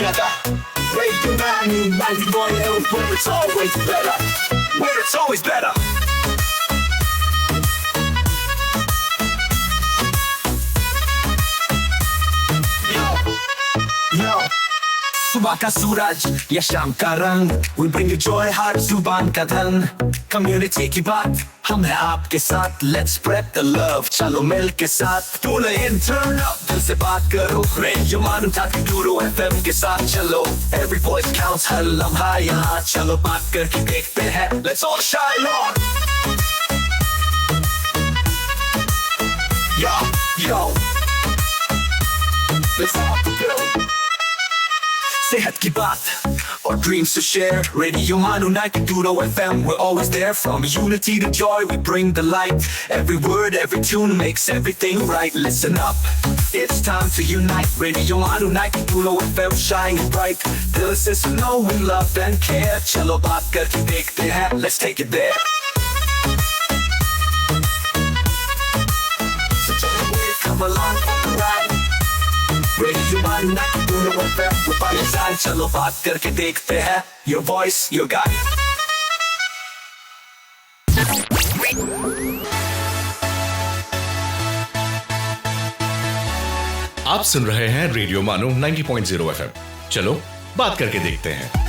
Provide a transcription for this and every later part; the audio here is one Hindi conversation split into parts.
together. Radio Manu 91 where it's always better. Where it's always better. Yo, सुबह का सूरज या शाम का रंग, we bring you joy हर जुबान का धन. Community की बात हम हैं आपके साथ, let's spread the love. चलो मिल के साथ tune in, turn up, दिल से बात करो. Radio Manu 92 FM के साथ चलो. Every voice counts, हर लम्हा यहाँ. चलो बात करके देखते हैं, let's all shine on. Yo, let's all go. सेहत की बात और dreams to share. Radio Manu 92 FM, we're always there. From unity to joy, we bring the light. Every word, every tune makes everything right. Listen up, it's time to unite. Radio Manu 92 FM, shining bright. दिल से सुनो, we love and care. चलो बात करके देखते हैं, let's take it there. So come along for the ride. Radio Manu 92 FM, we're by your side. चलो बात करके देखते हैं, your voice, your guide. आप सुन रहे हैं रेडियो मानो 90.0 FM. चलो बात करके देखते हैं.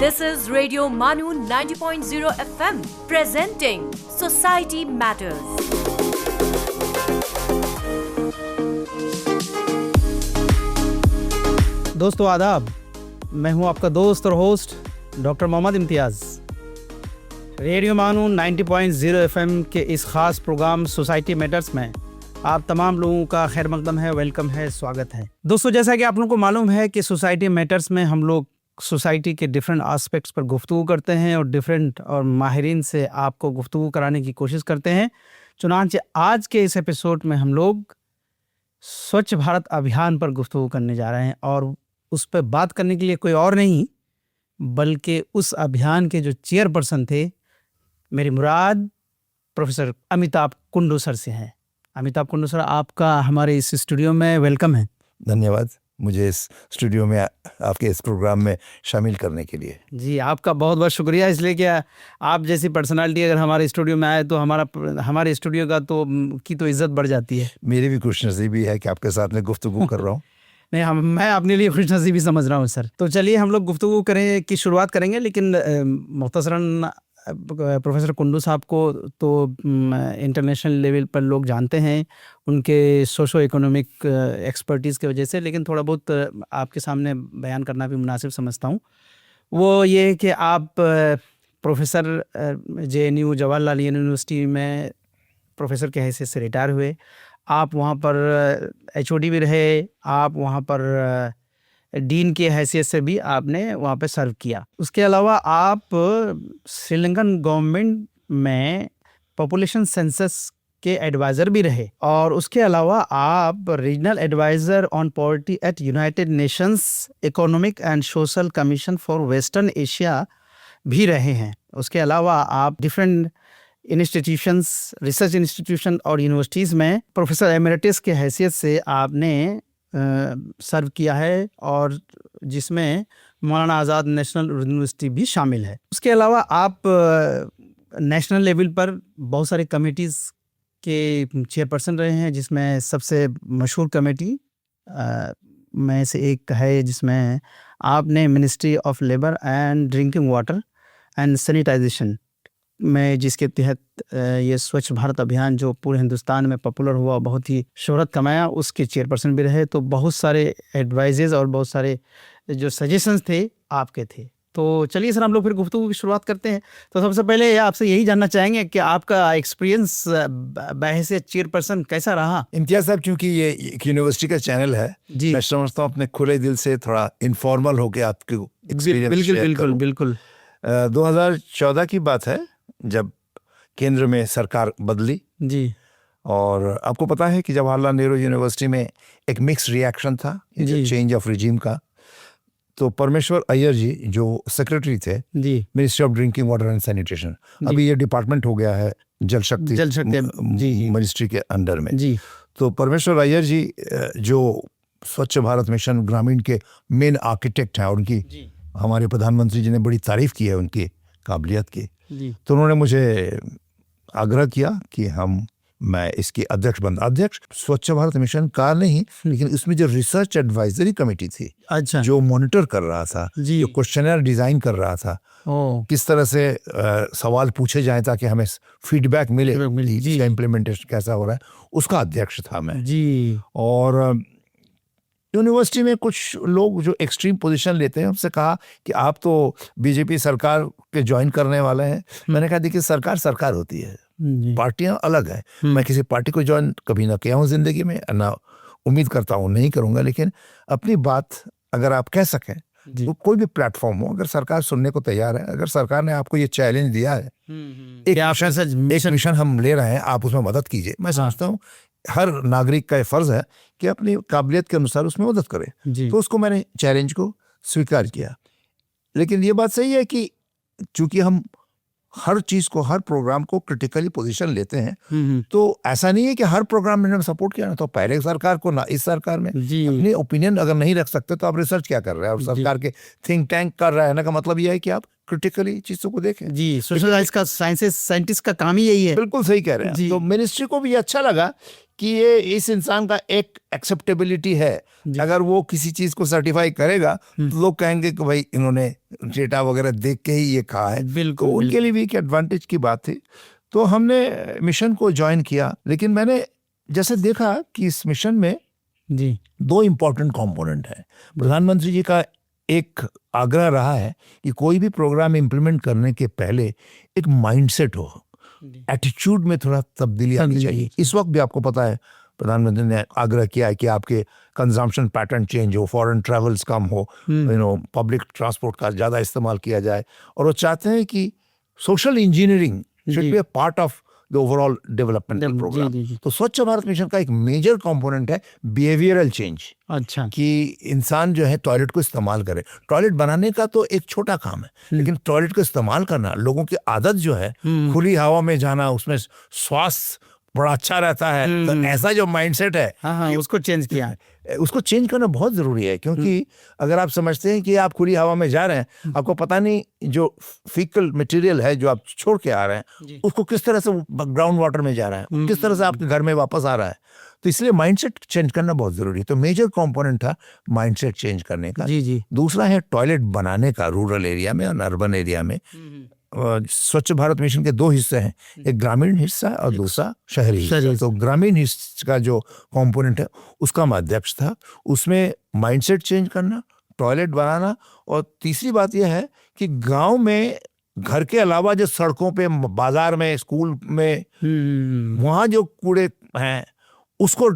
This is Radio Manu 90.0 FM presenting Society Matters. दोस्तों आदाब, मैं हूं आपका दोस्त और होस्ट डॉक्टर मोहम्मद इम्तियाज़. रेडियो मानू 90.0 FM के इस ख़ास प्रोग्राम सोसाइटी मैटर्स में आप तमाम लोगों का खैर मकदम है, वेलकम है, स्वागत है. दोस्तों, जैसा कि आप लोगों को मालूम है कि सोसाइटी मैटर्स में हम लोग सोसाइटी के डिफरेंट एस्पेक्ट्स पर गुफ्तगू करते हैं और डिफरेंट और माहिरीन से आपको गुफ्तगू कराने की कोशिश करते हैं. चुनांचे आज के इस एपिसोड में हम लोग स्वच्छ भारत अभियान पर गुफ्तगू करने जा रहे हैं और उस पर बात करने के लिए कोई और नहीं बल्कि उस अभियान के जो चेयरपर्सन थे, मेरी मुराद प्रोफेसर अमिताभ कुंडू सर से हैं. अमिताभ कुंडू सर, आपका हमारे इस स्टूडियो में वेलकम है. धन्यवाद मुझे इस स्टूडियो में आपके इस प्रोग्राम में शामिल करने के लिए. जी, आपका बहुत बहुत शुक्रिया. इसलिए कि आप जैसी पर्सनालिटी अगर हमारे स्टूडियो में आए तो हमारे स्टूडियो का तो इज्जत बढ़ जाती है. मेरी भी खुशनसीबी है कि आपके साथ में गुफ्तगू कर रहा हूँ. नहीं, मैं अपने लिए खुशनसीबी समझ रहा हूँ सर. तो चलिए हम लोग गुफ्तगू करें की शुरुआत करेंगे, लेकिन मुख्तसरन प्रोफेसर कुंडू साहब को तो इंटरनेशनल लेवल पर लोग जानते हैं उनके सोशो इकोनॉमिक एक्सपर्टीज़ की वजह से, लेकिन थोड़ा बहुत आपके सामने बयान करना भी मुनासिब समझता हूँ. वो ये है कि आप प्रोफेसर JNU जवाहरलाल यूनिवर्सिटी में प्रोफेसर के हैसियत से रिटायर हुए. आप वहाँ पर HOD भी रहे, आप वहाँ पर डीन की हैसियत से भी आपने वहाँ पे सर्व किया. उसके अलावा आप श्रीलंकन गवर्नमेंट में पॉपुलेशन सेंसस के एडवाइज़र भी रहे और उसके अलावा आप regional adviser on poverty at United Nations Economic and Social Commission for Western Asia भी रहे हैं. उसके अलावा आप डिफरेंट इंस्टीट्यूशंस, रिसर्च इंस्टीट्यूशन और यूनिवर्सिटीज़ में प्रोफेसर एमेरिटस के हैसियत से आपने सर्व किया है और जिसमें मौलाना आज़ाद नेशनल यूनिवर्सिटी भी शामिल है. उसके अलावा आप नेशनल लेवल पर बहुत सारे कमेटीज़ के चेयरपर्सन रहे हैं, जिसमें सबसे मशहूर कमेटी में से एक है जिसमें आपने Ministry of Labour and Drinking water and Sanitisation में, जिसके तहत ये स्वच्छ भारत अभियान जो पूरे हिंदुस्तान में पॉपुलर हुआ, बहुत ही शोहरत कमाया, उसके चेयरपर्सन भी रहे. तो बहुत सारे एडवाइजेज और बहुत सारे जो सजेशंस थे आपके थे. तो चलिए सर, हम लोग फिर गुफ्तगू की शुरुआत करते हैं. तो सबसे पहले आपसे यही जानना चाहेंगे कि आपका एक्सपीरियंस बहैसियत चेयरपर्सन कैसा रहा? इम्तियाज़ साहब, चूँकि ये एक यूनिवर्सिटी का चैनल है, मैं समझता हूँ अपने खुले दिल से थोड़ा इनफॉर्मल होके आपके एक्सपीरियंस बिल्कुल 2014 की बात है जब केंद्र में सरकार बदली जी, और आपको पता है कि जवाहरलाल नेहरू यूनिवर्सिटी में एक मिक्स रिएक्शन था चेंज ऑफ रिजीम का. तो परमेश्वर अय्यर जी जो सेक्रेटरी थे जी ministry of drinking water and sanitation, अभी ये डिपार्टमेंट हो गया है जल शक्ति जी मिनिस्ट्री के अंडर में। जी तो परमेश्वर अय्यर जी जो स्वच्छ भारत मिशन ग्रामीण के मेन आर्किटेक्ट हैं, उनकी हमारे प्रधानमंत्री जी ने बड़ी तारीफ की है उनकी काबिलियत की। जी तो उन्होंने मुझे आग्रह किया कि मैं इसकी अध्यक्ष स्वच्छ भारत मिशन का नहीं, लेकिन इसमें जो रिसर्च एडवाइजरी कमेटी थी, अच्छा जो मॉनिटर कर रहा था, जी। जो क्वेश्चनर डिजाइन कर रहा था, ओ किस तरह से सवाल पूछे जाए ताकि हमें फीडबैक मिले जी। इसका इम्प्लीमेंटेशन कैसा हो रहा है, उसका अध्यक्ष था मैं। जी और यूनिवर्सिटी में कुछ लोग जो एक्सट्रीम पोजीशन लेते हैं, उनसे कहा कि आप तो बीजेपी सरकार के ज्वाइन करने वाले हैं। मैंने कहा देखिए सरकार होती है, जी पार्टियां अलग है। मैं किसी पार्टी को ज्वाइन कभी ना किया हूँ जिंदगी में, ना उम्मीद करता हूँ नहीं करूंगा, लेकिन अपनी बात अगर आप कह सकें तो कोई भी प्लेटफॉर्म हो, अगर सरकार सुनने को तैयार है, अगर सरकार ने आपको ये चैलेंज दिया है, एक मिशन हम ले रहे हैं, आप उसमें मदद कीजिए। मैं समझता हूँ हर नागरिक का ये फर्ज है कि अपनी काबिलियत के अनुसार उसमें मदद करे। तो उसको मैंने चैलेंज को स्वीकार किया। लेकिन ये बात सही है कि चूंकि हम हर चीज को, हर प्रोग्राम को क्रिटिकली पोजीशन लेते हैं, तो ऐसा नहीं है कि हर प्रोग्राम में सपोर्ट किया ना, तो पहले सरकार को ना इस सरकार में अपनी ओपिनियन अगर नहीं रख सकते तो आप रिसर्च क्या कर रहे हैं? और सरकार के थिंक टैंक कर रहा है ना, का मतलब यह है कि आप क्रिटिकली चीजों को देखें। जी सोशल का साइंटिस्ट का काम ही यही है। बिल्कुल सही कह रहे हैं। तो मिनिस्ट्री को भी अच्छा लगा कि ये इस इंसान का एक एक्सेप्टेबिलिटी है, अगर वो किसी चीज को सर्टिफाई करेगा तो लोग कहेंगे कि भाई इन्होंने डेटा वगैरह देख के ही ये कहा है। बिल्कुल तो उनके लिए भी एक एडवांटेज की बात थी। तो हमने मिशन को ज्वाइन किया, लेकिन मैंने जैसे देखा कि इस मिशन में जी 2 इम्पोर्टेंट कंपोनेंट है। प्रधानमंत्री जी का एक आग्रह रहा है कि कोई भी प्रोग्राम इम्प्लीमेंट करने के पहले एक माइंडसेट हो, एटीट्यूड में थोड़ा तब्दीली आनी चाहिए। इस वक्त भी आपको पता है प्रधानमंत्री ने आग्रह किया है कि आपके कंजम्पशन पैटर्न चेंज हो, फॉरेन ट्रैवल्स कम हो, पब्लिक ट्रांसपोर्ट का ज़्यादा इस्तेमाल किया जाए, और वो चाहते हैं कि social engineering should be a part of the overall developmental programme. तो स्वच्छ भारत मिशन का एक मेजर कंपोनेंट है बिहेवियरल चेंज। अच्छा कि इंसान जो है टॉयलेट को इस्तेमाल करे। टॉयलेट बनाने का तो एक छोटा काम है, लेकिन टॉयलेट को इस्तेमाल करना, लोगों की आदत जो है खुली हवा में जाना, उसमें श्वास बड़ा अच्छा रहता है, तो ऐसा जो माइंडसेट है, हाँ, उसको चेंज किया। उसको चेंज करना बहुत जरूरी है। क्योंकि अगर आप समझते हैं कि आप खुली हवा में जा रहे हैं, आपको पता नहीं जो फीकल मटेरियल है जो आप छोड़ के आ रहे हैं, उसको किस तरह से ग्राउंड वाटर में जा रहा है, किस तरह से आपके घर में वापस आ रहा है। तो इसलिए माइंडसेट चेंज करना बहुत जरूरी है। तो मेजर कंपोनेंट था माइंडसेट चेंज करने का। जी दूसरा है टॉयलेट बनाने का, रूरल एरिया में और अर्बन एरिया में। स्वच्छ भारत मिशन के 2 हिस्से हैं, एक ग्रामीण हिस्सा और दूसरा शहरी हिस्सा। तो ग्रामीण हिस्से का जो कंपोनेंट है उसका मैं अध्यक्ष था। उसमें माइंडसेट चेंज करना, टॉयलेट बनाना, और तीसरी बात यह है कि गांव में घर के अलावा जो सड़कों पे, बाजार में, स्कूल में, वहाँ जो कूड़े हैं उसको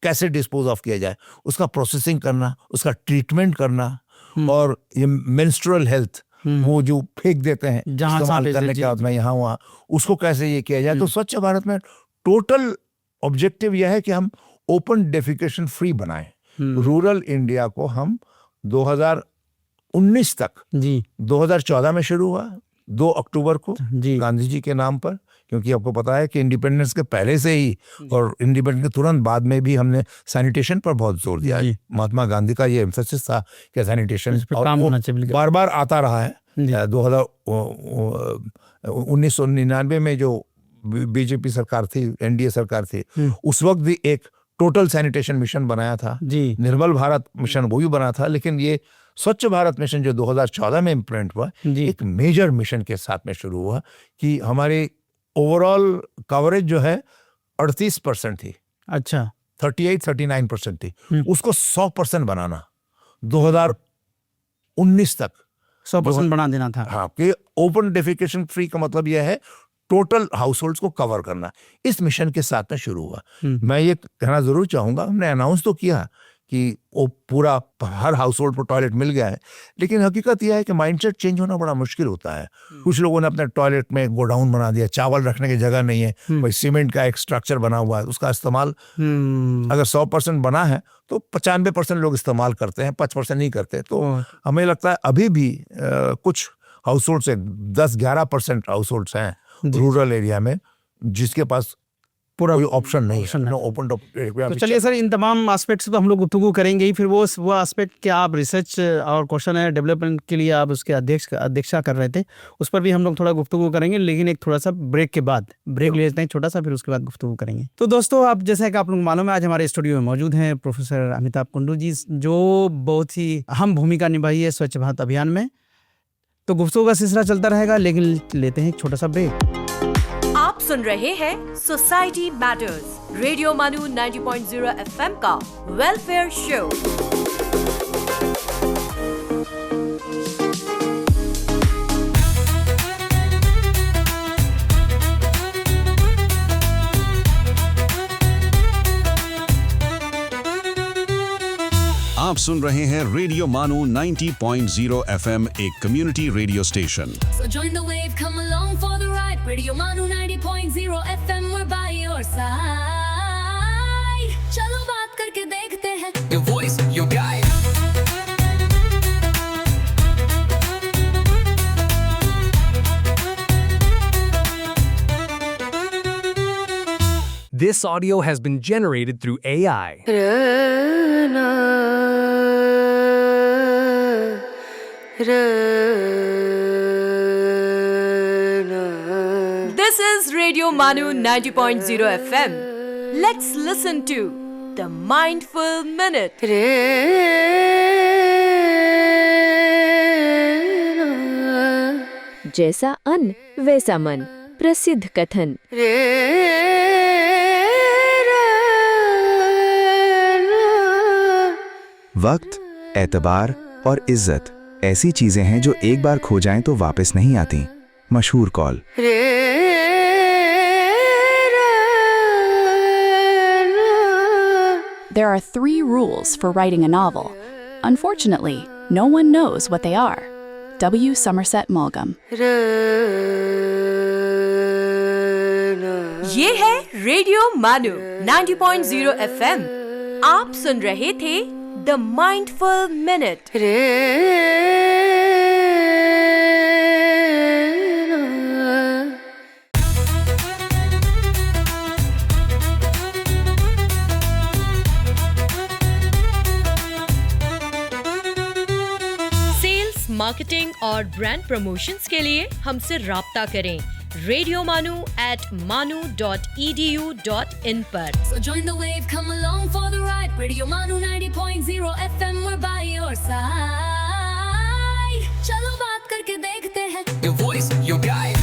कैसे डिस्पोज ऑफ किया जाए, उसका प्रोसेसिंग करना, उसका ट्रीटमेंट करना, और ये मेंस्ट्रुअल हेल्थ, वो जो फेंक देते हैं इस्तेमाल करने के बाद में यहाँ वहाँ, उसको कैसे ये किया जाए। तो स्वच्छ भारत में टोटल ऑब्जेक्टिव यह है कि हम ओपन डेफिकेशन फ्री बनाएं। रूरल इंडिया को हम 2019 तक, 2014 में शुरू हुआ 2 अक्टूबर को गांधी जी के नाम पर, क्योंकि आपको पता है कि इंडिपेंडेंस के पहले से ही और इंडिपेंडेंस के तुरंत बाद में भी हमने सैनिटेशन पर बहुत जोर दिया है। महात्मा गांधी का ये एम्फेसिस था कि सैनिटेशन बार बार आता रहा है। 1999 में जो बीजेपी सरकार थी, एनडीए सरकार थी, उस वक्त भी एक टोटल सैनिटेशन मिशन बनाया था, निर्मल भारत मिशन वो भी बना था। लेकिन ये स्वच्छ भारत मिशन जो 2014 में इम्प्लीमेंट हुआ, एक मेजर मिशन के साथ में शुरू हुआ कि हमारे ओवरऑल कवरेज जो है 38% थी। अच्छा 38-39% थी, उसको 100% बनाना 2019 तक 100% बना देना था। हाँ, कि ओपन डेफिकेशन फ्री का मतलब यह है टोटल हाउसहोल्ड्स को कवर करना। इस मिशन के साथ में शुरू हुआ। मैं ये कहना जरूर चाहूंगा, हमने अनाउंस तो किया कि वो पूरा हर हाउस होल्ड पर टॉयलेट मिल गया है, लेकिन हकीकत यह है कि माइंडसेट चेंज होना बड़ा मुश्किल होता है। कुछ लोगों ने अपने टॉयलेट में गोडाउन बना दिया, चावल रखने की जगह नहीं है, कोई सीमेंट का एक स्ट्रक्चर बना हुआ है, उसका इस्तेमाल अगर 100% बना है तो 95% लोग इस्तेमाल करते हैं, 5% नहीं करते। तो हमें लगता है अभी भी कुछ हाउस होल्ड से 10-11% हाउस होल्ड्स हैं रूरल एरिया में जिसके पास पूरा कोई ऑप्शन नहीं है, ओपन। तो चलिए सर, इन तमाम एस्पेक्ट्स पे हम लोग गुफ्तगू करेंगे ही। फिर वो एस्पेक्ट क्या आप रिसर्च और क्वेश्चन है डेवलपमेंट के लिए आप उसके अध्यक्षा कर रहे थे, उस पर भी हम लोग थोड़ा गुफ्तगू करेंगे, लेकिन एक थोड़ा सा ब्रेक के बाद ब्रेक ले लेते हैं छोटा सा, फिर उसके बाद गुफ्तगू करेंगे। तो दोस्तों, आप जैसा कि आप लोग मालूम है, आज हमारे स्टूडियो में मौजूद हैं प्रोफेसर अमिताभ कुंडू जी, जो बहुत ही अहम भूमिका निभाई है स्वच्छ भारत अभियान में। तो गुफ्तगू का सिलसिला चलता रहेगा, लेकिन लेते हैं एक छोटा सा ब्रेक। आप सुन रहे हैं सोसाइटी मैटर्स, रेडियो मानू 90.0 FM का वेलफेयर शो। आप सुन रहे हैं रेडियो मानू 90.0 FM, एक community radio station. So join the wave, come along for the ride. Radio Manu 90.0 FM, we're by your side. चलो बात करके देखते हैं. Your voice, your guide. This audio has been generated through AI. This is Radio Manu 90.0 FM. Let's listen to the Mindful Minute. जैसा अन्न वैसा मन, प्रसिद्ध कथन। वक्त, एतबार और इज्जत ऐसी चीजें हैं जो एक बार खो जाएं तो वापस नहीं आती। मशहूर call. There are 3 rules for writing a novel. Unfortunately, no one knows what they are. W. Somerset Maugham. ये है रेडियो मानू 90.0 FM। आप सुन रहे थे The Mindful Minute. Sales, marketing और ब्रांड प्रमोशंस के लिए हमसे राब्ता करें radiomanu@manu.edu.in पर। So join the wave, come along for the ride. Radio Manu 90.0 FM, we're by your side. चलो बात करके देखते हैं. Your voice, your guide.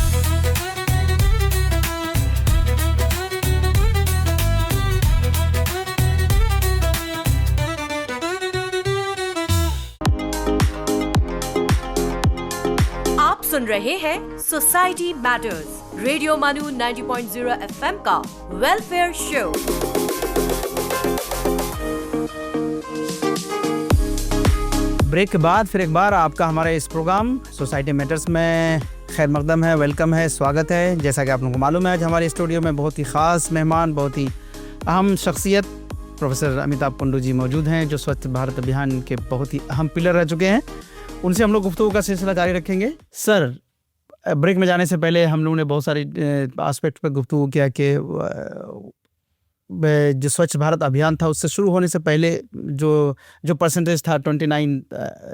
आप सुन रहे हैं सोसाइटी मैटर्स, रेडियो मानू 90.0 FM का वेलफेयर शो। ब्रेक के बाद फिर एक बार आपका हमारे इस प्रोग्राम सोसाइटी मैटर्स में खैर मकदम है, वेलकम है, स्वागत है। जैसा कि आप लोगों को मालूम है, आज हमारे स्टूडियो में बहुत ही ख़ास मेहमान, बहुत ही अहम शख्सियत प्रोफेसर अमिताभ कुंडू जी मौजूद हैं, जो स्वच्छ भारत अभियान के बहुत ही अहम पिलर रह चुके हैं। उनसे हम लोग गुफ्तगू का सिलसिला जारी रखेंगे। सर, ब्रेक में जाने से पहले हम लोगों ने बहुत सारे एस्पेक्ट पर गुफ्तगू किया कि जो स्वच्छ भारत अभियान था उससे शुरू होने से पहले जो परसेंटेज था 29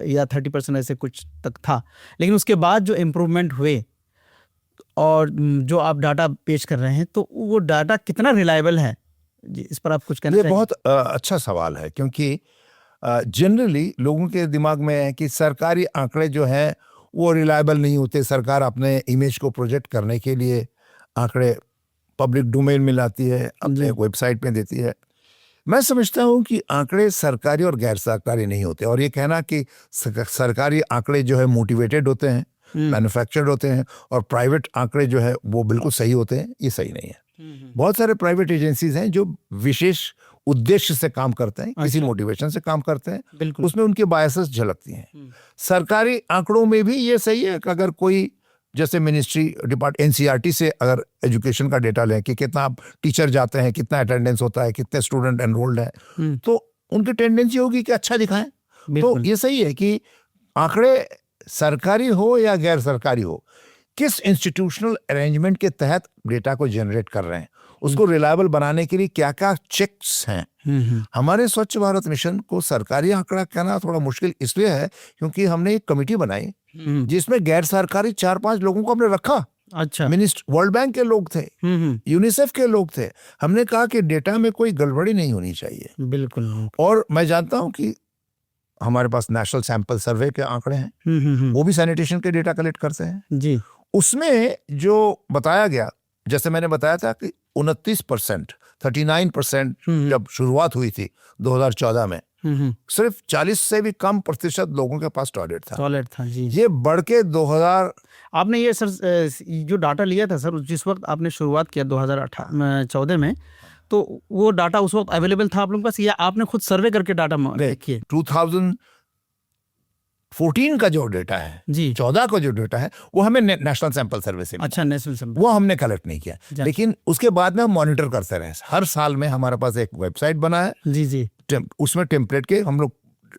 या 30% ऐसे कुछ तक था, लेकिन उसके बाद जो इम्प्रूवमेंट हुए और जो आप डाटा पेश कर रहे हैं, तो वो डाटा कितना रिलायबल है जी, इस पर आप कुछ कहना चाहिए? ये बहुत अच्छा सवाल है, क्योंकि जनरली लोगों के दिमाग में है कि सरकारी आंकड़े जो हैं वो रिलायबल नहीं होते। सरकार अपने इमेज को प्रोजेक्ट करने के लिए आंकड़े पब्लिक डोमेन में लाती है, अपने वेबसाइट पे देती है। मैं समझता हूँ कि आंकड़े सरकारी और गैर सरकारी नहीं होते, और ये कहना कि सरकारी आंकड़े जो है मोटिवेटेड होते हैं, मैन्युफैक्चर्ड होते हैं, और प्राइवेट आंकड़े जो है वो बिल्कुल सही होते हैं, ये सही नहीं है। बहुत सारे प्राइवेट एजेंसीज हैं जो विशेष उद्देश्य से काम करते हैं, किसी मोटिवेशन से काम करते हैं, बिल्कुल। उसमें उनकी बायसेस झलकती हैं। सरकारी आंकड़ों में भी ये सही है कि अगर कोई जैसे मिनिस्ट्री एनसीईआरटी से अगर एजुकेशन का डेटा लें कि कितना टीचर जाते हैं, कितना अटेंडेंस होता है, कितने स्टूडेंट एनरोल्ड हैं, तो उनकी टेंडेंसी होगी कि अच्छा दिखाएं। तो ये सही है कि आंकड़े सरकारी हो या गैर सरकारी हो, किस इंस्टीट्यूशनल अरेंजमेंट के तहत डेटा को जनरेट कर रहे हैं, उसको रिलायबल बनाने के लिए क्या क्या चेक्स हैं। हमारे स्वच्छ भारत मिशन को सरकारी आंकड़ा कहना थोड़ा मुश्किल इसलिए है क्योंकि हमने एक कमेटी बनाई जिसमें गैर सरकारी 4-5 लोगों को हमने रखा। अच्छा। मिनिस्टर वर्ल्ड बैंक के लोग थे, यूनिसेफ के लोग थे। हमने कहा कि डेटा में कोई गड़बड़ी नहीं होनी चाहिए। बिल्कुल। और मैं जानता हूं कि हमारे पास नेशनल सैंपल सर्वे के आंकड़े हैं, वो भी सैनिटेशन के डेटा कलेक्ट करते हैं जी। उसमें जो बताया गया, जैसे मैंने बताया था कि 29%, 39% जब शुरुआत हुई थी 2014 में, सिर्फ 40 से भी कम प्रतिशत लोगों के पास टॉयलेट था जी। ये बढ़ के 2000। आपने ये सर जो डाटा लिया था सर, जिस वक्त आपने शुरुआत किया 2014 में, तो वो डाटा उस वक्त अवेलेबल था आप लोगों के पास या आपने खुद सर्वे करके डाटा देखिए? 2014 का जो डेटा है जी, 14 का जो डेटा है वो हमें नेशनल सैंपल सर्वे से। अच्छा, नेशनल सैंपल वो हमने कलेक्ट नहीं किया, लेकिन उसके बाद में हम मॉनिटर करते रहे। हर साल में हमारे पास एक वेबसाइट बना है जी, उसमें टेम्पलेट के हम लोग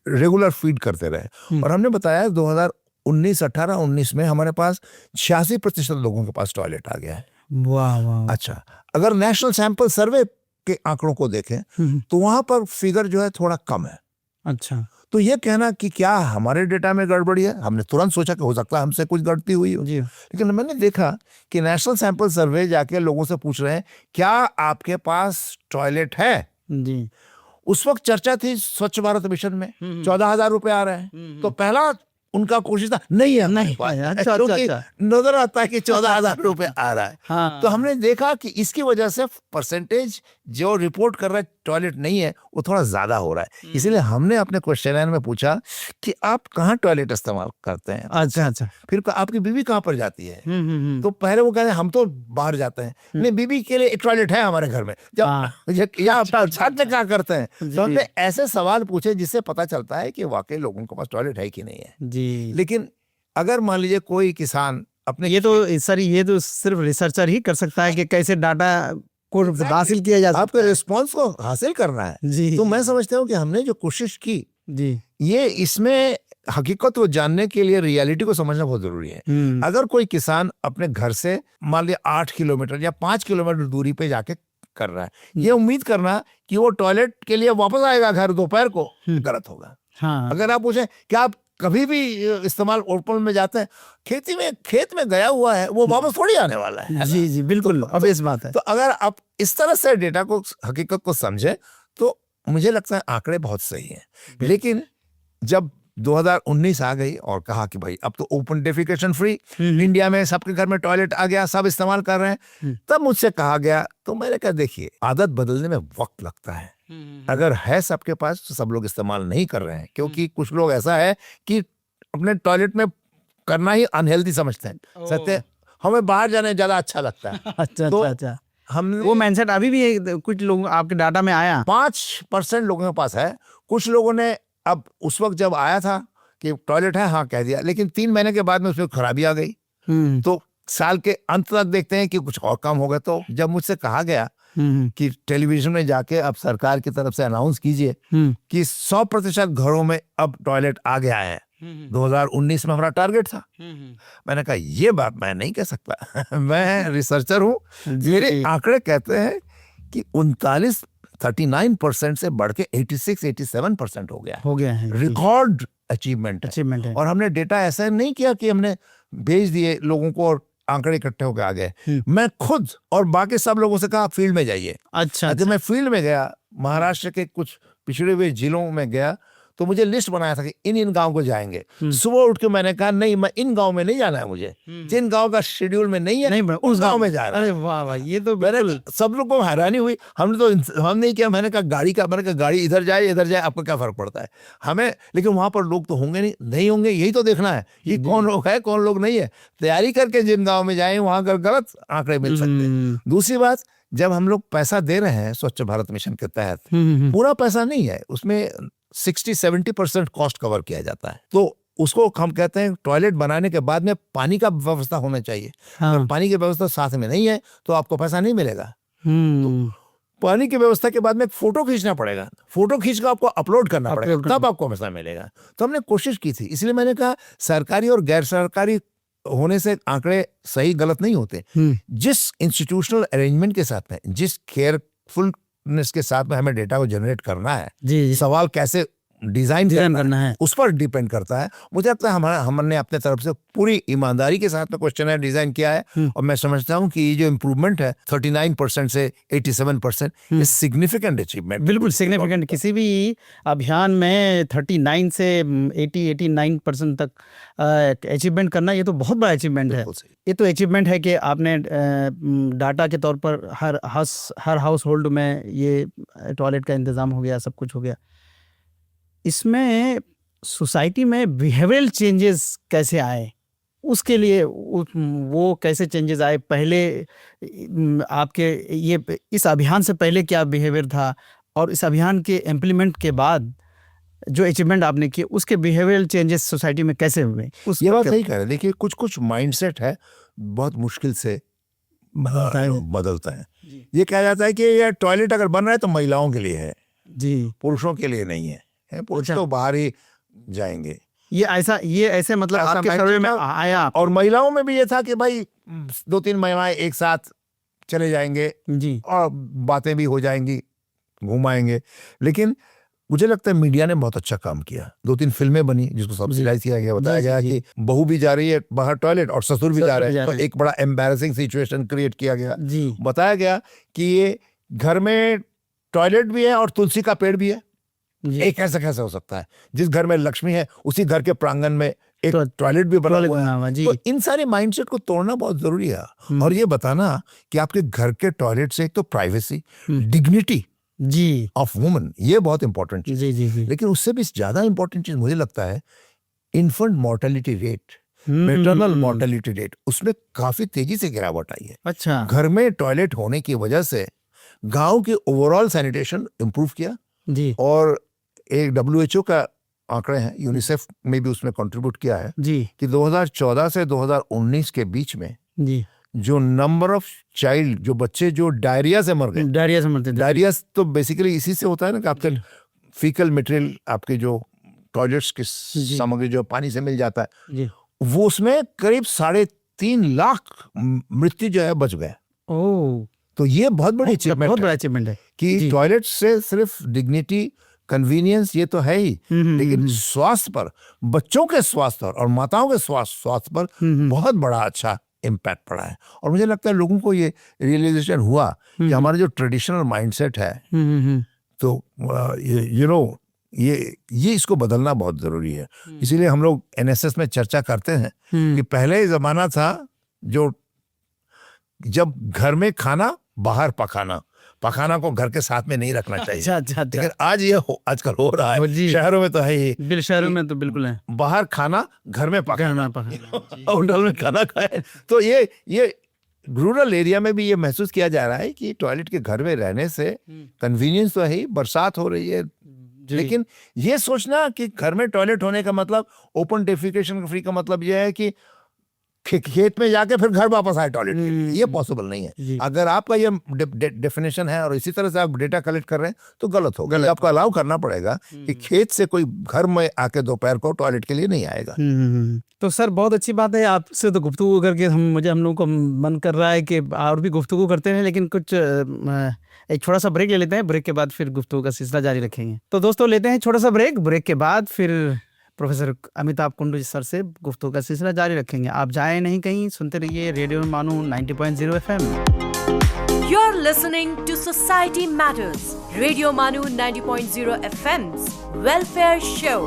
रेगुलर फीड करते रहे। और हमने बताया 2019 में हमारे पास 86% लोगों के पास टॉयलेट आ गया है। वाह। अच्छा, अगर नेशनल सैंपल सर्वे के आंकड़ों को देखें तो वहां पर फिगर जो है थोड़ा कम है। अच्छा, तो ये कहना कि क्या हमारे डेटा में गड़बड़ी है, हमने तुरंत सोचा कि हो सकता है हमसे कुछ गलती हुई हो। लेकिन मैंने देखा कि नेशनल सैंपल सर्वे जाके लोगों से पूछ रहे हैं क्या आपके पास टॉयलेट है जी। उस वक्त चर्चा थी स्वच्छ भारत मिशन में 14,000 रुपए आ रहे हैं, तो पहला उनका कोशिश था नहीं है, नहीं क्योंकि नजर आता है कि 14,000 रुपए आ रहा है। हाँ। तो हमने देखा कि इसकी वजह से परसेंटेज जो रिपोर्ट कर रहा है टॉयलेट नहीं है वो थोड़ा ज्यादा हो रहा है। इसीलिए हमने अपने क्वेश्चन में पूछा कि आप कहाँ टॉयलेट इस्तेमाल करते हैं। अच्छा। फिर आपकी बीवी कहाँ पर जाती है? तो पहले वो कहते हैं हम तो बाहर जाते हैं, नहीं बीवी के लिए एक टॉयलेट है हमारे घर में। जब या छात्र क्या करते हैं, तो हमने ऐसे सवाल पूछे जिससे पता चलता है कि वाकई लोगों के पास टॉयलेट है कि नहीं है जी। लेकिन अगर मान लीजिए कोई किसान अपने, ये तो सिर्फ रिसर्चर ही कर सकता है कि कैसे डाटा को हासिल किया जा सकता है, आपके रिस्पॉन्स को हासिल करना है जी। तो मैं समझता हूँ कि हमने जो कोशिश की जी, ये इसमें हकीकत को जानने के लिए रियलिटी को समझना बहुत जरूरी है। अगर कोई किसान अपने घर से मान लिया 8 किलोमीटर या 5 किलोमीटर दूरी पे जाके कर रहा है, ये उम्मीद करना कि वो टॉयलेट के लिए वापस आएगा घर दोपहर को, गलत होगा। हाँ। अगर आप पूछें क्या आप कभी भी इस्तेमाल ओपन में जाते हैं, खेत में गया हुआ है वो वापस थोड़ी आने वाला है जी बिल्कुल। अब इस बात है, तो अगर आप इस तरह से डेटा को हकीकत को समझे तो मुझे लगता है आंकड़े बहुत सही हैं। लेकिन जब 2019 आ गई और कहा कि भाई अब तो ओपन डेफिकेशन फ्री इंडिया में, सबके घर में टॉयलेट आ गया, सब इस्तेमाल कर रहे हैं, तब मुझसे कहा गया, तो मैंने कहा देखिए आदत बदलने में वक्त लगता है। अगर है सबके पास तो सब लोग इस्तेमाल नहीं कर रहे हैं, क्योंकि कुछ लोग ऐसा है कि अपने टॉयलेट में करना ही अनहेल्दी समझते हैं। सत्य, हमें बाहर जाने ज्यादा अच्छा लगता है। अच्छा। हम वो माइंडसेट अभी भी कुछ लोग आपके डाटा में आया, 5% लोगों के पास है। कुछ लोगों ने अब उस वक्त जब आया था कि टॉयलेट है, हाँ कह दिया, लेकिन 3 महीने के बाद में उसमें खराबी आ गई। तो साल के अंत तक देखते हैं कि कुछ और काम हो गया। तो जब मुझसे कहा गया कि टेलीविजन में जाके अब सरकार की तरफ से अनाउंस कीजिए कि 100% घरों में अब टॉयलेट आ गया है, 2019 में हमारा टारगेट था। मैंने कहा ये बात मैं नहीं कह सकता मैं रिसर्चर हूँ, मेरे आंकड़े कहते हैं कि 39% से बढ़ के 86-87% हो गया है। रिकॉर्ड अचीवमेंट है। और हमने डेटा ऐसा नहीं किया कि हमने भेज दिए लोगों को और आंकड़े इकट्ठे होकर आ गए। मैं खुद और बाकी सब लोगों से कहा फील्ड में जाइए। अच्छा। मैं फील्ड में गया, महाराष्ट्र के कुछ पिछड़े हुए जिलों में गया, तो मुझे लिस्ट बनाया था कि इन गांव को जाएंगे। सुबह उठ के मैंने कहा नहीं, मैं इन गांव में नहीं जाना है, मुझे जिन गांव का शेड्यूल में नहीं है नहीं, उस गांव में जा रहा है। अरे वाह भाई, ये तो मेरे सब लोग को हैरानी हुई। हम नहीं किया, मैंने कहा गाड़ी इधर जाए आपको क्या फर्क पड़ता है हमें, लेकिन वहां पर लोग तो होंगे नहीं होंगे, यही तो देखना है कि कौन लोग है कौन लोग नहीं है। तैयारी करके जिन गाँव में जाए वहां गलत आंकड़े मिल सकते हैं। दूसरी बात, जब हम लोग पैसा दे रहे हैं स्वच्छ भारत मिशन के तहत, पूरा पैसा नहीं है उसमें, 60-70% कॉस्ट कवर किया जाता है। तो उसको हम कहते हैं टॉयलेट बनाने के बाद में पानी का व्यवस्था होना चाहिए। अगर पानी की व्यवस्था साथ में नहीं है तो आपको पैसा नहीं मिलेगा। तो पानी की व्यवस्था के बाद में फोटो खींचना पड़ेगा, फोटो खींच कर आपको अपलोड करना पड़ेगा, तब आपको पैसा मिलेगा। तो हमने कोशिश की थी, इसलिए मैंने कहा सरकारी और गैर सरकारी होने से आंकड़े सही गलत नहीं होते। जिस इंस्टीट्यूशनल अरेंजमेंट के साथ में, जिस केयरफुलनेस के साथ में हमें डेटा को जनरेट करना है, सवाल कैसे डिजाइन करना है, उस पर डिपेंड करता है। मुझे लगता है हमने अपने तरफ से पूरी ईमानदारी के साथ में क्वेश्चन डिजाइन किया है, और मैं समझता हूँ कि ये जो इम्प्रूवमेंट है 39% से 87%, ये सिग्निफिकेंट अचीवमेंट, बिल्कुल सिग्निफिकेंट। किसी भी अभियान में 39 से 80-89% तक अचीवमेंट करना, ये तो बहुत बड़ा अचीवमेंट है। ये तो अचीवमेंट है कि आपने डाटा के तौर पर हर हाउस होल्ड में ये टॉयलेट का इंतजाम हो गया, सब कुछ हो गया। इसमें सोसाइटी में बिहेवियरल चेंजेस कैसे आए, उसके लिए वो कैसे चेंजेस आए? पहले आपके ये इस अभियान से पहले क्या बिहेवियर था, और इस अभियान के इम्प्लीमेंट के बाद जो अचीवमेंट आपने किए, उसके बिहेवियरल चेंजेस सोसाइटी में कैसे हुए? ये बात सही कह रहे हैं। देखिए, कुछ माइंडसेट है बहुत मुश्किल से बदलता है। ये कहा जाता है कि ये टॉयलेट अगर बन रहा है तो महिलाओं के लिए है जी, पुरुषों के लिए नहीं है। पुरुष तो बाहर ही जाएंगे। ये ऐसे मतलब आपके सर्वे में आया। और महिलाओं में भी ये था कि भाई 2-3 महिलाएं एक साथ चले जाएंगे जी, और बातें भी हो जाएंगी, घुमाएंगे। लेकिन मुझे लगता है मीडिया ने बहुत अच्छा काम किया। 2-3 फिल्में बनी जिसको सब्सिडाइज किया गया, बताया गया कि बहू भी जा रही है बाहर टॉयलेट और ससुर भी जा रहे हैं, तो एक बड़ा एम्बैरेसिंग सिचुएशन क्रिएट किया गया। बताया गया कि ये घर में टॉयलेट भी है और तुलसी का पेड़ भी है। एक कैसे हो सकता है? जिस घर में लक्ष्मी है उसी घर के प्रांगण में एक टॉयलेट भी बना हुआ है। तो इन सारे माइंडसेट को तोड़ना बहुत जरूरी है, और ये बताना कि आपके घर के टॉयलेट से एक तो प्राइवेसी, डिग्निटी जी ऑफ वुमन, ये बहुत इंपॉर्टेंट चीज। जी। लेकिन उससे भी ज्यादा इंपॉर्टेंट चीज मुझे लगता है infant mortality rate, maternal mortality rate, उसमें काफी तेजी से गिरावट आई है। अच्छा। घर में टॉयलेट होने की वजह से गांव के ओवरऑल सैनिटेशन इंप्रूव किया जी, और एक WHO का आंकड़े हैं, यूनिसेफ में भी उसमें कंट्रीब्यूट किया है जी, कि 2014 से 2019 के बीच में जी जो नंबर ऑफ चाइल्ड, जो बच्चे जो डायरिया से मर गए, डायरिया तो बेसिकली इसी से होता है ना कि आपके फीकल मटेरियल, आपके जो टॉयलेट्स की सामग्री जो पानी से मिल जाता है जी, वो उसमें करीब 3.5 लाख मृत्यु जो है बच गए। तो ये बहुत बड़ी अचीवमेंट है कि टॉयलेट से सिर्फ डिग्निटी, कन्वीनियंस ये तो है ही, लेकिन स्वास्थ्य पर, बच्चों के स्वास्थ्य और माताओं के स्वास्थ्य पर बहुत बड़ा अच्छा इम्पैक्ट पड़ा है। और मुझे लगता है लोगों को ये रियलाइजेशन हुआ कि हमारा जो ट्रेडिशनल माइंडसेट है, तो ये इसको बदलना बहुत जरूरी है। इसीलिए हम लोग NSS में चर्चा करते हैं कि पहले जमाना था जो जब घर में खाना बाहर पकाना को घर के साथ में नहीं रखना चाहिए। अच्छा। लेकिन आज ये आजकल हो रहा है, शहरों में तो है ही, शहरों में तो बिल्कुल है, बाहर खाना घर में पकाना होटल में खाना खाए। तो ये रूरल एरिया में भी ये महसूस किया जा रहा है कि टॉयलेट के घर में रहने से कन्वीनियंस तो है ही, बरसात हो रही है, लेकिन ये सोचना कि घर में टॉयलेट होने का मतलब ओपन डेफिकेशन फ्री का मतलब ये है कि खेत में जाके फिर घर वापस आए टॉयलेट, ये पॉसिबल नहीं है। अगर आपका ये डेफिनेशन है और इसी तरह से आप डेटा कलेक्ट कर रहे हैं तो गलत होगा। आपको अलाउ करना पड़ेगा कि खेत से कोई घर में आके दोपहर को टॉयलेट के लिए नहीं आएगा। तो सर बहुत अच्छी बात है, आपसे तो गुफ्तगू करके हम लोगों को मन कर रहा है कि और भी गुफ्तगू करते हैं, लेकिन कुछ एक छोटा सा ब्रेक ले लेते हैं। ब्रेक के बाद फिर गुफ्तगू का सिलसिला जारी रखेंगे। तो दोस्तों लेते हैं छोटा सा ब्रेक के बाद फिर प्रोफेसर अमिताभ कुंडू जी सर से गुफ्तगू का सिलसिला जारी रखेंगे। आप जाएं नहीं कहीं, सुनते रहिए रेडियो मानू 90.0 FM। You're listening to Society Matters, Radio Manu 90.0 FM's Welfare Show.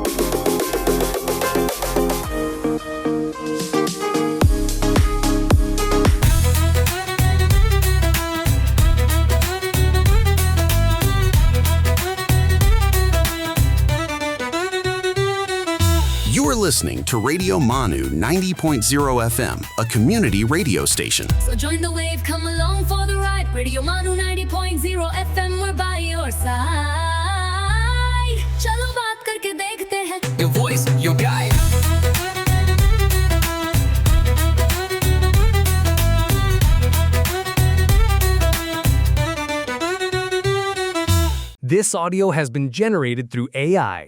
You're listening listening to Radio Manu 90.0 FM, a community radio station. So join the wave, come along for the ride. Radio Manu 90.0 FM, we're by your side. चलो बात करके देखते हैं. Your voice, your guide. This audio has been generated through AI.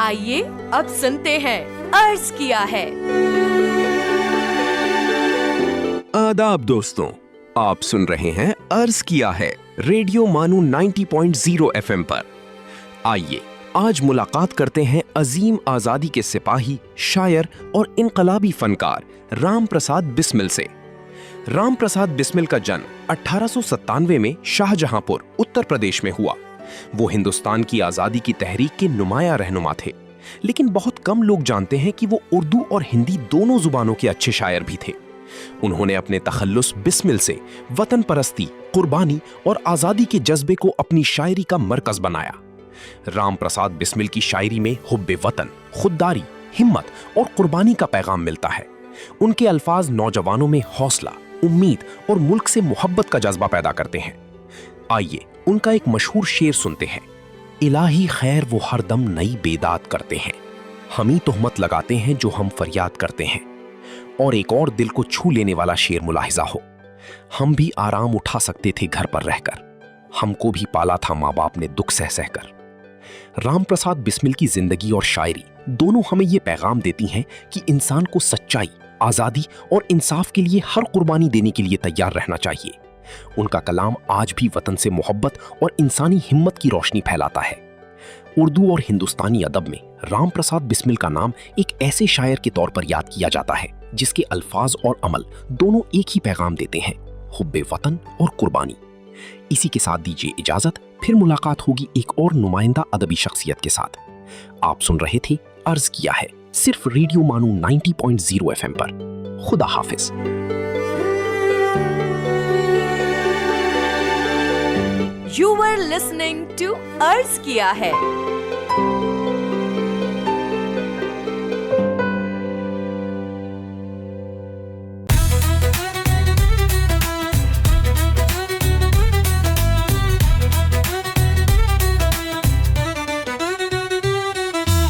आइए अब सुनते हैं अर्ज किया है. आदाब दोस्तों, आप सुन रहे हैं अर्ज किया है रेडियो मानू 90.0 FM पर. आइए आज मुलाकात करते हैं अजीम आजादी के सिपाही, शायर और इनकलाबी फनकार राम प्रसाद बिस्मिल से. राम प्रसाद बिस्मिल का जन्म 1897 में शाहजहांपुर, उत्तर प्रदेश में हुआ. वो हिंदुस्तान की आजादी की तहरीक के नुमाया रहनुमा थे, लेकिन बहुत कम लोग जानते हैं कि वो उर्दू और हिंदी दोनों जुबानों के अच्छे शायर भी थे. उन्होंने अपने तखल्लुस बिस्मिल से वतन परस्ती, कुर्बानी और आजादी के जज्बे को अपनी शायरी का मरकज बनाया. राम प्रसाद बिस्मिल की शायरी में हुब्बे वतन, खुददारी, हिम्मत और कुर्बानी का पैगाम मिलता है. उनके अल्फाज नौजवानों में हौसला, उम्मीद और मुल्क से मोहब्बत का जज्बा पैदा करते हैं. आइए उनका एक मशहूर शेर सुनते हैं. इलाही खैर वो हरदम नई बेदात करते हैं, हम ही तोहमत लगाते हैं जो हम फरियाद करते हैं. और एक और दिल को छू लेने वाला शेर मुलाहिजा हो. हम भी आराम उठा सकते थे घर पर रहकर, हमको भी पाला था माँ बाप ने दुख सह सहकर. राम प्रसाद बिस्मिल की जिंदगी और शायरी दोनों हमें ये पैगाम देती हैं कि इंसान को सच्चाई, आजादी और इंसाफ के लिए हर कुर्बानी देने के लिए तैयार रहना चाहिए. उनका कलाम आज भी वतन से मोहब्बत और इंसानी हिम्मत की रोशनी फैलाता है. उर्दू और हिंदुस्तानी अदब में राम प्रसाद बिस्मिल का नाम एक ऐसे शायर के तौर पर याद किया जाता है जिसके अल्फाज और अमल दोनों एक ही पैगाम देते हैं, हुब्बे वतन और कुर्बानी. इसी के साथ दीजिए इजाजत, फिर मुलाकात होगी एक और नुमाइंदा अदबी शख्सियत के साथ. आप सुन रहे थे अर्ज किया है सिर्फ रेडियो मानू 90.0 FM पर. खुदा हाफिज. You were listening to अर्ज किया है.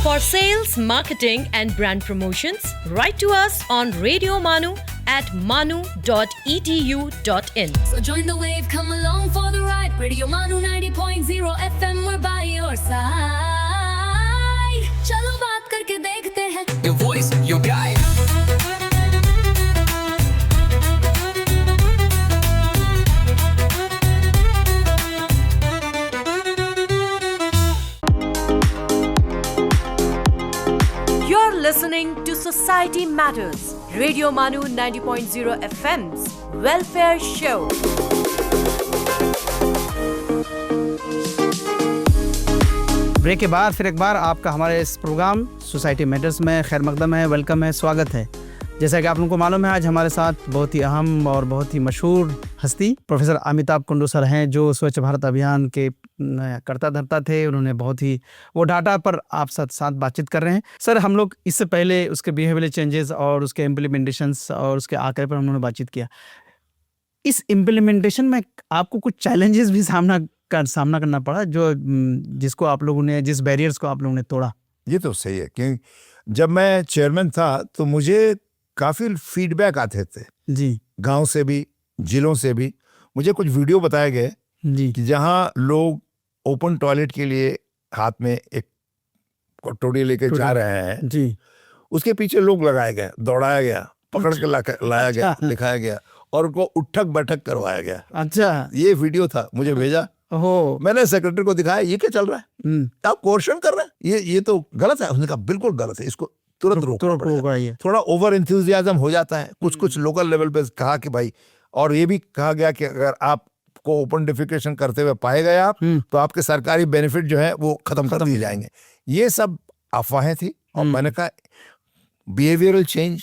For sales, marketing and brand promotions, write to us on Radio Manu at manu.edu.in. So join the wave, come along for the ride. Radio Manu 90.0 FM, we're by your side. चलो बात करके देखते हैं. Your voice, your guide. You're listening to Society Matters, Radio Manu 90.0 FM's Welfare Show. Break के बाद फिर एक बार आपका हमारे इस प्रोग्राम सोसाइटी मैटर्स में खैर मकदम है, वेलकम है, स्वागत है. जैसा कि आप लोगों को मालूम है, आज हमारे साथ बहुत ही अहम और बहुत ही मशहूर हस्ती प्रोफेसर अमिताभ कुंडू सर हैं, जो स्वच्छ भारत अभियान के करता धरता थे. उन्होंने बहुत ही वो डाटा पर आप साथ बातचीत कर रहे हैं. सर, हम लोग इससे पहले उसके बिहेवियरल चेंजेस और उसके इम्प्लीमेंटेशंस और उसके आंकड़े पर उन्होंने बातचीत किया. इस इम्प्लीमेंटेशन में आपको कुछ चैलेंजेस भी सामना करना पड़ा, जो जिसको आप लोगों ने, जिस बैरियर्स को आप लोगों ने तोड़ा? ये तो सही है कि जब मैं चेयरमैन था तो मुझे काफ़ी फीडबैक आते थे जी, गांव से भी, जिलों से भी. मुझे कुछ वीडियो बताए गए जी कि जहां लोग ओपन टॉयलेट के लिए हाथ में एक कटोरी लेके जा रहे हैं जी, उसके पीछे लोग लगाए गए, दौड़ाया गया, पकड़ के लाया गया, दिखाया गया और उनको उठक बैठक करवाया गया. अच्छा, ये वीडियो था, मुझे भेजा. ओहो, मैंने सेक्रेटरी को दिखाया, ये क्या चल रहा है, आप कोर्शन कर रहे हैं, ये तो गलत है. उसने कहा बिल्कुल गलत है, इसको तुरंत रोकना पड़ेगा. थोड़ा ओवर एंथुजियाज्म हो जाता है. कुछ लोकल लेवल पे कहा कि भाई, और ये भी कहा गया कि अगर आपको ओपन डिफिकेशन करते हुए पाए गए आप, तो आपके सरकारी बेनिफिट जो है वो खत्म कर दिए जाएंगे. ये सब अफवाहें थी. और मैंने कहा बिहेवियरल चेंज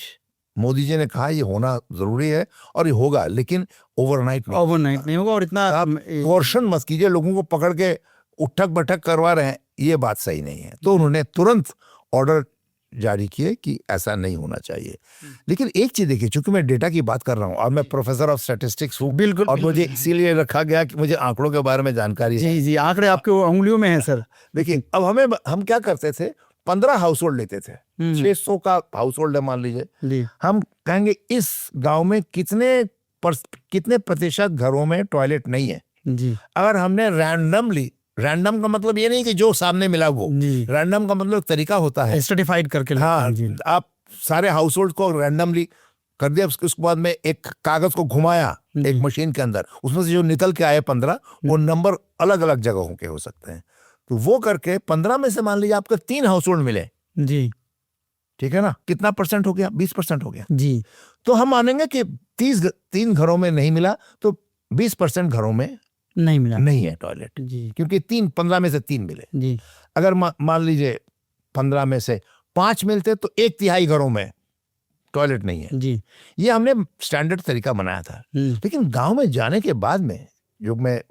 मोदी जी ने कहा ये होना जरूरी है और ये होगा, लेकिन ओवरनाइट नहीं होगा। और इतना आप कोर्शन मत कीजिए, लोगों को पकड़ के उठक बैठक करवा रहे हैं, ये बात सही नहीं है। तो उन्होंने तुरंत ऑर्डर जारी किए कि ऐसा नहीं होना चाहिए। लेकिन एक चीज देखिए, चूंकि मैं डेटा की बात कर रहा हूँ और मैं प्रोफेसर ऑफ स्टैटिस्टिक्स हूँ, बिल्कुल, और मुझे इसीलिए रखा गया कि मुझे आंकड़ों के बारे में जानकारी है। जी, आंकड़े आपके उंगलियों में है सर। देखिए, अब हम क्या करते थे, 15 हाउस होल्ड लेते थे, 600 का हाउस होल्ड है मान लीजिए, हम कहेंगे इस गांव में कितने प्रतिशत घरों में टॉयलेट नहीं है जी। अगर हमने रैंडम का मतलब ये नहीं कि जो सामने मिला वो, रैंडम का मतलब तरीका होता है स्ट्रेटिफाइड करके। हाँ, आप सारे हाउस होल्ड को रैंडमली कर दिया, उसके बाद में एक कागज को घुमाया एक मशीन के अंदर, उसमें से जो निकल के आए 15, वो नंबर अलग अलग जगहों के हो सकते हैं। तो वो करके 15 में से मान लीजिए आपको 3 हाउस होल्ड मिले जी, ठीक है ना, कितना परसेंट हो गया? 20% हो गया जी। तो हम मानेंगे कि 3 घरों में नहीं मिला, तो 20% घरों में नहीं है टॉयलेट जी, क्योंकि 15 में से 3 मिले जी। अगर मान लीजिए 15 में से 5 मिलते तो 1/3 घरों में टॉयलेट नहीं है जी। ये हमने स्टैंडर्ड तरीका बनाया था। लेकिन गांव में जाने के बाद में, जो मैं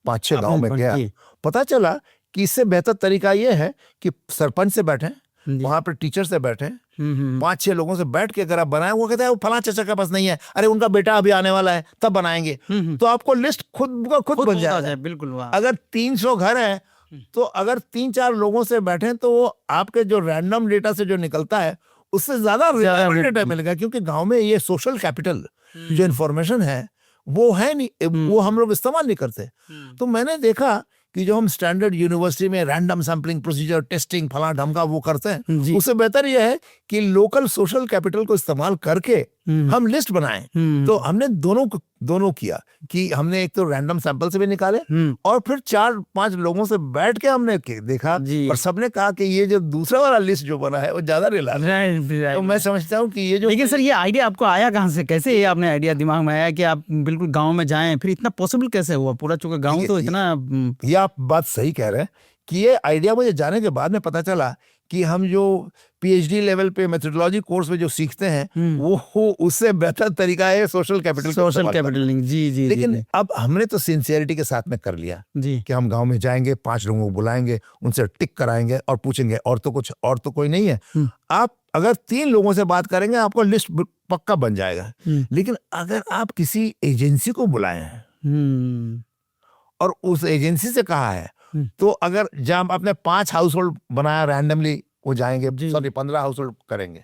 5-6 गांव में गया, पता चला कि इससे बेहतर तरीका ये है कि सरपंच से बैठे, वहां पर टीचर से बैठे, 5-6 लोगों से बैठ के अगर आप बनाए, वो कहता है वो फला चाचा के पास नहीं है, अरे उनका बेटा अभी आने वाला है तब बनाएंगे, तो आपको लिस्ट खुद बन जाएगा। बिल्कुल। अगर 300 घर है तो अगर 3-4 लोगों से बैठे तो वो आपके जो रैंडम डेटा से जो निकलता है उससे ज्यादा डेटा मिलेगा, क्योंकि गांव में ये सोशल कैपिटल जो इन्फॉर्मेशन है वो है नहीं, वो हम लोग इस्तेमाल नहीं करते। तो मैंने देखा कि जो हम स्टैंडर्ड यूनिवर्सिटी में रैंडम सैम्पलिंग प्रोसीजर, टेस्टिंग, फला ढमका वो करते हैं, उससे बेहतर यह है कि लोकल सोशल कैपिटल को इस्तेमाल करके हम लिस्ट बनाएं। तो हमने दोनों किया कि हमने एक तो रैंडम सैंपल से भी निकाले और फिर 4-5 लोगों से बैठ के हमने देखा, और सबने कहा कि ये जो दूसरा वाला लिस्ट जो बना है वो ज्यादा रिलायबल। तो मैं समझता हूँ कि ये जो, लेकिन सर ये आइडिया आपको आया कहाँ से, कैसे ये आपने आइडिया दिमाग में आया कि आप बिल्कुल गाँव में जाएं, फिर इतना पॉसिबल कैसे हुआ पूरा, चूंकि गाँव तो इतना। ये आप बात सही कह रहे हैं कि ये आइडिया मुझे जाने के बाद में पता चला कि हम जो पीएचडी लेवल पे मेथोडोलॉजी कोर्स में जो सीखते हैं वो उससे बेहतर तरीका है सोशल कैपिटल जी। लेकिन अब हमने तो सिंसियरिटी के साथ में कर लिया जी कि हम गांव में जाएंगे, 5 लोगों को बुलाएंगे, उनसे टिक कराएंगे और पूछेंगे और तो कोई नहीं है। आप अगर 3 लोगों से बात करेंगे आपको लिस्ट पक्का बन जाएगा। लेकिन अगर आप किसी एजेंसी को बुलाए हैं और उस एजेंसी से कहा है, तो अगर जब आपने 5 हाउस होल्ड बनाया रैंडमली, वो जाएंगे, 15 हाउस होल्ड करेंगे,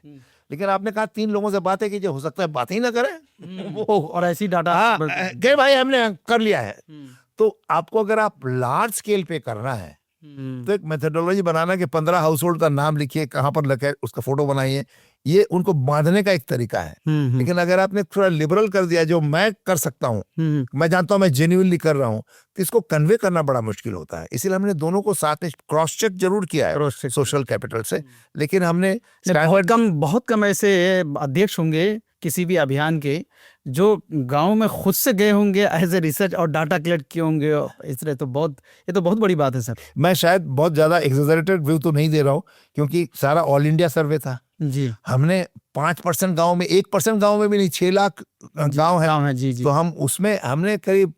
लेकिन आपने कहा 3 लोगों से बातें कीजिए, हो सकता है बात ही ना करें वो, और ऐसी डाटा के भाई हमने कर लिया है। तो आपको अगर आप लार्ज स्केल पे करना है तो एक मेथोडोलॉजी बनाना कि 15 हाउस होल्ड का नाम लिखिए, कहाँ पर लगे, उसका फोटो बनाइए, ये उनको बांधने का एक तरीका है। लेकिन अगर आपने थोड़ा लिबरल कर दिया, जो मैं कर सकता हूँ, मैं जानता हूँ मैं जेन्युइनली कर रहा हूँ, तो इसको कन्वे करना बड़ा मुश्किल होता है। इसीलिए हमने दोनों को साथ में क्रॉस चेक जरूर किया है सोशल कैपिटल से, लेकिन हमने बहुत कम ऐसे अध्यक्ष होंगे किसी भी अभियान के जो गांव में खुद से गए होंगे एज ए रिसर्च और डाटा कलेक्ट किए होंगे इस तरह। तो ये तो बहुत बड़ी बात है सर। मैं शायद बहुत ज्यादा एक्सैजरेटेड व्यू तो नहीं दे रहा हूँ, क्योंकि सारा ऑल इंडिया सर्वे था जी। हमने 5% गांव में, 1% गांव में भी नहीं, 6 लाख गांव है जी। तो हम उसमें हमने करीब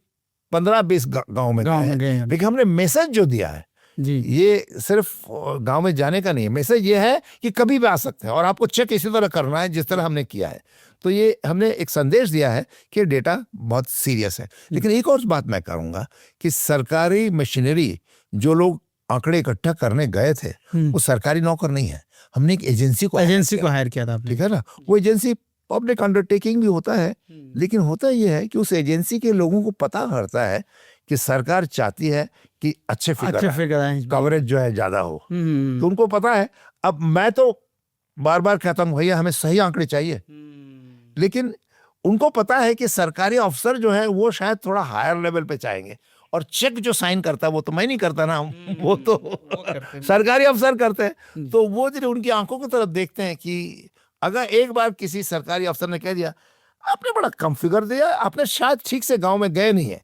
15-20 गांव में गए, लेकिन हमने मैसेज जो दिया है जी, ये सिर्फ गांव में जाने का नहीं है, मैसेज ये है कि कभी भी आ सकते हैं और आपको चेक इसी तरह करना है जिस तरह हमने किया है। तो ये हमने एक संदेश दिया है कि डेटा बहुत सीरियस है। लेकिन एक और बात मैं करूंगा कि सरकारी मशीनरी जो लोग आंकड़े इकट्ठा करने गए थे वो सरकारी नौकर नहीं है, हमने एक एजेंसी को हायर किया था, ठीक है ना। वो एजेंसी पब्लिक अंडरटेकिंग भी होता है, लेकिन होता यह है कि उस एजेंसी के लोगों को पता करता है कि सरकार चाहती है कि अच्छे फिगर कवरेज जो है ज्यादा हो, तो उनको पता है। अब मैं तो बार बार कहता हूँ भैया हमें सही आंकड़े चाहिए, लेकिन उनको पता है कि सरकारी अफसर जो है वो शायद थोड़ा हायर लेवल पे चाहेंगे, और चेक जो साइन करता है वो तो मैं नहीं करता ना, वो तो सरकारी अफसर करते हैं। तो वो जो उनकी आंखों की तरफ देखते हैं कि अगर एक बार किसी सरकारी अफसर ने कह दिया आपने बड़ा कम फिगर दिया, आपने शायद ठीक से गांव में गए नहीं है,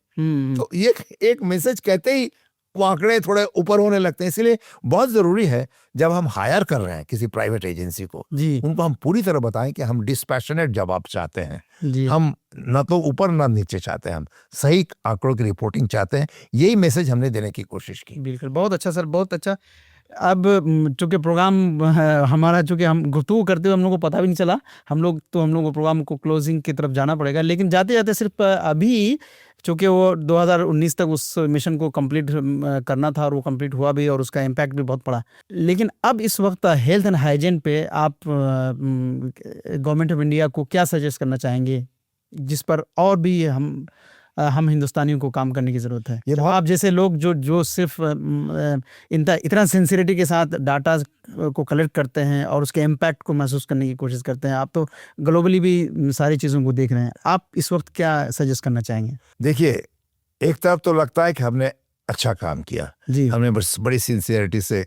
तो ये एक मैसेज कहते ही वो आंकड़े थोड़े ऊपर होने लगते हैं। इसलिए बहुत जरूरी है जब हम हायर कर रहे हैं किसी प्राइवेट एजेंसी को, जी उनको हम पूरी तरह बताएं कि हम डिस्पैशनेट जवाब चाहते हैं, जी हम ना तो ऊपर ना नीचे चाहते हैं, हम सही आंकड़ों की रिपोर्टिंग चाहते हैं। यही मैसेज हमने देने की कोशिश की। बिल्कुल, बहुत अच्छा सर, बहुत अच्छा। अब चूंकि प्रोग्राम हमारा, चूंकि हम गुफ्तगू करते हुए हम लोग को पता भी नहीं चला, हम लोग को प्रोग्राम को क्लोजिंग की तरफ जाना पड़ेगा। लेकिन जाते जाते सिर्फ अभी चूंकि वो 2019 तक उस मिशन को कंप्लीट करना था और वो कंप्लीट हुआ भी और उसका इम्पैक्ट भी बहुत पड़ा। लेकिन अब इस वक्त हेल्थ एंड हाइजीन पे आप गवर्नमेंट ऑफ इंडिया को क्या सजेस्ट करना चाहेंगे, जिस पर और भी हम हिंदुस्तानियों को काम करने की ज़रूरत है? तो आप जैसे लोग जो सिर्फ इतना सिंसियरिटी के साथ डाटा को कलेक्ट करते हैं और उसके इम्पैक्ट को महसूस करने की कोशिश करते हैं, आप तो ग्लोबली भी सारी चीज़ों को देख रहे हैं, आप इस वक्त क्या सजेस्ट करना चाहेंगे? देखिए, एक तरफ तो लगता है कि हमने अच्छा काम किया जी, हमने बड़ी सिंसियरिटी से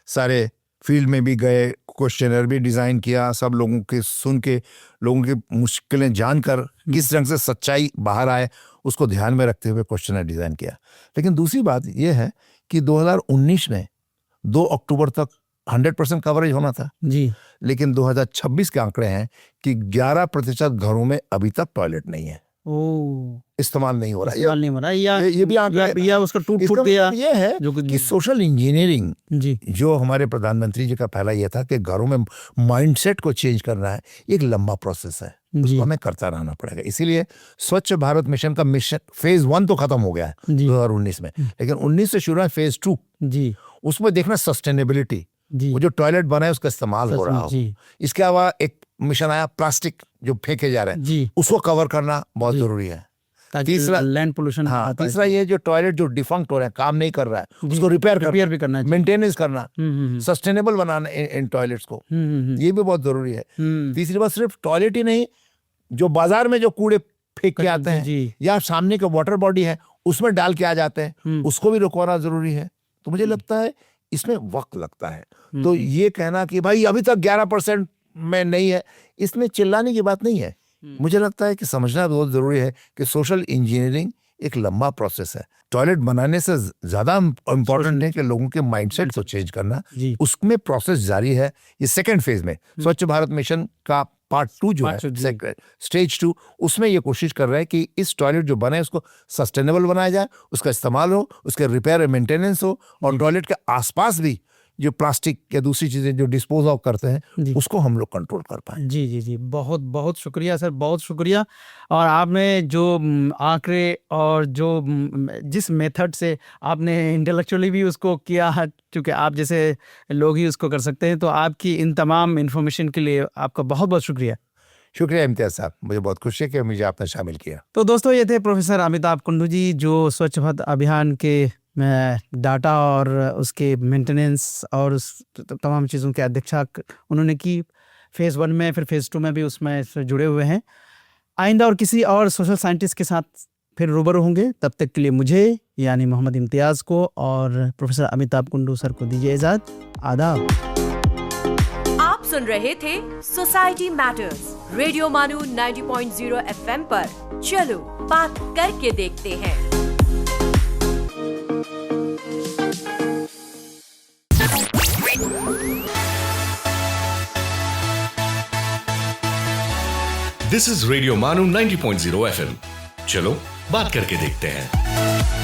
सारे फील्ड में भी गए, क्वेश्चनर भी डिज़ाइन किया, सब लोगों के सुन के, लोगों की मुश्किलें जानकर किस रंग से सच्चाई बाहर आए उसको ध्यान में रखते हुए क्वेश्चनर डिज़ाइन किया। लेकिन दूसरी बात यह है कि 2019 में 2 अक्टूबर तक 100% कवरेज होना था जी, लेकिन 2026 के आंकड़े हैं कि 11% घरों में अभी तक टॉयलेट नहीं है, इस्तेमाल नहीं हो रहा है। इस्तेमाल नहीं हो रहा है, या ये भी आंकड़े, या उसका टूट इसका फूट गया। ये है जो कुछ कि सोशल इंजीनियरिंग जी जो हमारे प्रधानमंत्री जी का पहला ये था कि घरों में माइंडसेट को चेंज करना है, एक लंबा प्रोसेस है, उसको हमें करता रहना पड़ेगा। इसीलिए स्वच्छ भारत मिशन का मिशन फेज 1 तो खत्म हो गया है 2019 में, लेकिन 19 से शुरू है फेज 2 जी, उसमें देखना सस्टेनेबिलिटी, वो जो टॉयलेट बना है उसका इस्तेमाल हो रहा हो। इसके अलावा एक मिशन आया प्लास्टिक जो फेंके जा रहे हैं जी, उसको कवर करना बहुत जरूरी है। तीसरा लैंड पोल्यूशन। हाँ, तीसरा ये जो टॉयलेट जो डिफंक्ट हो रहे हैं, काम नहीं कर रहा है, उसको रिपेयर भी करना है, मेंटेनेंस करना, सस्टेनेबल बनाना इन टॉयलेट्स को, ये भी बहुत जरूरी है। तीसरी बात, सिर्फ टॉयलेट ही नहीं, जो बाजार में जो कूड़े फेंक के आते हैं या सामने का वाटर बॉडी है उसमें डाल के आ जाते हैं, उसको भी रुकवाना जरूरी है। तो मुझे लगता है इसमें वक्त लगता है। तो ये कहना कि भाई अभी तक 11% में नहीं है, इसमें चिल्लाने की बात नहीं है। मुझे लगता है कि समझना बहुत जरूरी है कि सोशल इंजीनियरिंग एक लंबा प्रोसेस है। टॉयलेट बनाने से ज्यादा इम्पोर्टेंट है कि लोगों के माइंडसेट को चेंज करना, उसमें प्रोसेस जारी है। ये सेकंड फेज में स्वच्छ भारत मिशन का पार्ट 2 जो है, स्टेज 2, उसमें ये कोशिश कर रहा है कि इस टॉयलेट जो बने उसको सस्टेनेबल बनाया जाए, उसका इस्तेमाल हो, उसके रिपेयर एंड मेंटेनेंस हो, और टॉयलेट के आसपास भी जो प्लास्टिक या दूसरी चीजें जो डिस्पोज ऑफ करते हैं उसको हम लोग कंट्रोल कर पाए। जी जी जी, बहुत बहुत शुक्रिया सर, बहुत शुक्रिया। और आपने जो आंकड़े और जो जिस मेथड से आपने इंटेलेक्चुअली भी उसको किया है, क्योंकि आप जैसे लोग ही उसको कर सकते हैं, तो आपकी इन तमाम इन्फॉर्मेशन के लिए आपका बहुत बहुत शुक्रिया। शुक्रिया इम्तियाज साहब, मुझे बहुत खुशी है कि मुझे आपने शामिल किया। तो दोस्तों, ये थे प्रोफेसर अमिताभ कुंडू जी, जो स्वच्छ भारत अभियान के डाटा और उसके मेंटेनेंस और उस तमाम चीज़ों के अध्यक्षा उन्होंने की फेज़ 1 में, फिर फेज़ 2 में भी उसमें जुड़े हुए हैं। आइंदा और किसी और सोशल साइंटिस्ट के साथ फिर रूबरू होंगे, तब तक के लिए मुझे यानी मोहम्मद इम्तियाज़ को और प्रोफेसर अमिताभ कुंडू सर को दीजिए इजाज़त। आदाब। आप सुन रहे थे सोसाइटी मैटर्स रेडियो मानू 90.0 FM पर। चलो बात करके देखते हैं। दिस इज रेडियो मानू 90.0 FM। चलो बात करके देखते हैं।